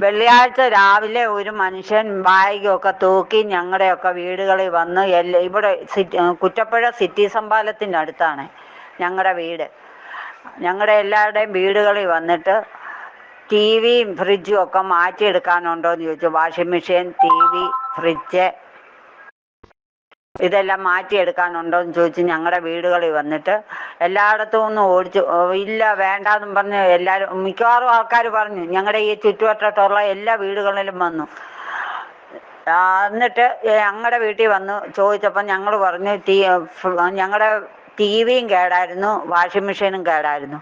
വെള്ളിയാഴ്ച രാവിലെ ഒരു മനുഷ്യൻ ബാഗൊക്കെ തൂക്കി ഞങ്ങളുടെയൊക്കെ വീടുകളിൽ വന്ന് ഇവിടെ കുറ്റപ്പുഴ സിറ്റി സംഭാലത്തിൻ്റെ അടുത്താണ് ഞങ്ങളുടെ വീട്. ഞങ്ങളുടെ എല്ലാവരുടെയും വീടുകളിൽ വന്നിട്ട് ടി വിയും ഫ്രിഡ്ജും ഒക്കെ മാറ്റിയെടുക്കാനുണ്ടോ എന്ന് ചോദിച്ചു. Washing machine, T V, fridge ഇതെല്ലാം മാറ്റിയെടുക്കാനുണ്ടോ എന്ന് ചോദിച്ച് ഞങ്ങളുടെ വീടുകളിൽ വന്നിട്ട് എല്ലായിടത്തും ഒന്ന് ഓടിച്ചു. ഇല്ല വേണ്ടാന്നും പറഞ്ഞ് എല്ലാവരും മിക്കവാറും ആൾക്കാർ പറഞ്ഞു. ഞങ്ങളുടെ ഈ ചുറ്റുവട്ടത്തുള്ള എല്ലാ വീടുകളിലും വന്നു. എന്നിട്ട് ഞങ്ങളുടെ വീട്ടിൽ വന്ന് ചോദിച്ചപ്പോൾ ഞങ്ങൾ പറഞ്ഞു ഞങ്ങളുടെ ടി വിയും കേടായിരുന്നു, വാഷിംഗ് മെഷീനും കേടായിരുന്നു.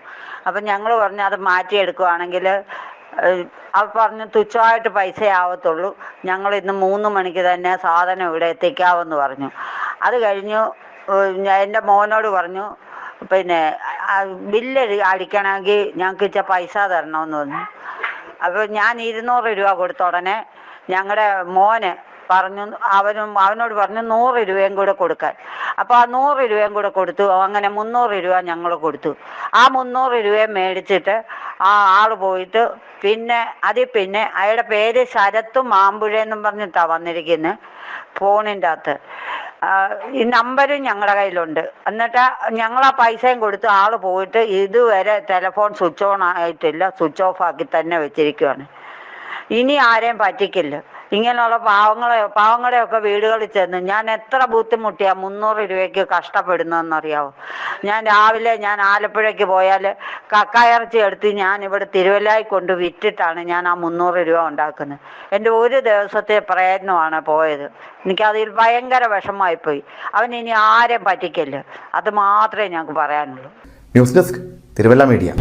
അപ്പം ഞങ്ങൾ പറഞ്ഞു അത് മാറ്റിയെടുക്കുവാണെങ്കിൽ അത് പറഞ്ഞ് തുച്ഛമായിട്ട് പൈസ ആവത്തുള്ളൂ, ഞങ്ങൾ ഇന്ന് 3 മണിക്ക് തന്നെ സാധനം ഇവിടെ എത്തിക്കാമെന്ന് പറഞ്ഞു. അത് കഴിഞ്ഞു എൻ്റെ മോനോട് പറഞ്ഞു പിന്നെ ബില്ല് അടിക്കണമെങ്കിൽ ഞങ്ങൾക്ക് ഇച്ചിരി പൈസ തരണമെന്ന് പറഞ്ഞു. അപ്പോൾ ഞാൻ 200 രൂപ കൊടുത്ത ഉടനെ ഞങ്ങളുടെ മോന് പറഞ്ഞു, അവനോട് പറഞ്ഞു 100 രൂപയും കൂടെ കൊടുക്കാൻ. അപ്പോൾ ആ 100 രൂപയും കൂടെ കൊടുത്തു. അങ്ങനെ 300 രൂപ ഞങ്ങൾ കൊടുത്തു. ആ 300 രൂപയും മേടിച്ചിട്ട് ആ ആൾ പോയിട്ട് പിന്നെ അയാളുടെ പേര് ശരത്ത് മാമ്പുഴയെന്നും പറഞ്ഞിട്ടാണ് വന്നിരിക്കുന്നത് ഫോണിൻ്റെ അകത്ത്. ഈ നമ്പരും ഞങ്ങളുടെ കയ്യിലുണ്ട്. എന്നിട്ട് ഞങ്ങൾ ആ പൈസയും കൊടുത്ത് ആൾ പോയിട്ട് ഇതുവരെ ടെലിഫോൺ സ്വിച്ച് ഓൺ ആയിട്ടില്ല, സ്വിച്ച് ഓഫ് ആക്കി തന്നെ വെച്ചിരിക്കുകയാണ്. ഇനി ആരെയും പറ്റിക്കില്ല. ഇങ്ങനെയുള്ള പാവങ്ങളുടെയൊക്കെ വീടുകളിൽ ചെന്ന് ഞാൻ എത്ര ബുദ്ധിമുട്ടിയാ 300 രൂപയ്ക്ക് കഷ്ടപ്പെടുന്നതെന്നറിയാവോ. രാവിലെ ഞാൻ ആലപ്പുഴയ്ക്ക് പോയാൽ കക്കായിറച്ചി എടുത്ത് ഞാൻ ഇവിടെ തിരുവല്ലായി കൊണ്ട് വിറ്റിട്ടാണ് ഞാൻ ആ 300 രൂപ ഉണ്ടാക്കുന്നത്. എൻ്റെ ഒരു ദിവസത്തെ പ്രയത്നമാണ് പോയത്. എനിക്കതിൽ ഭയങ്കര വിഷമമായിപ്പോയി. അവനിനി ആരെയും പറ്റിക്കില്ല, അത് മാത്രമേ ഞങ്ങൾക്ക് പറയാനുള്ളൂ. News desk Thiruvalla media.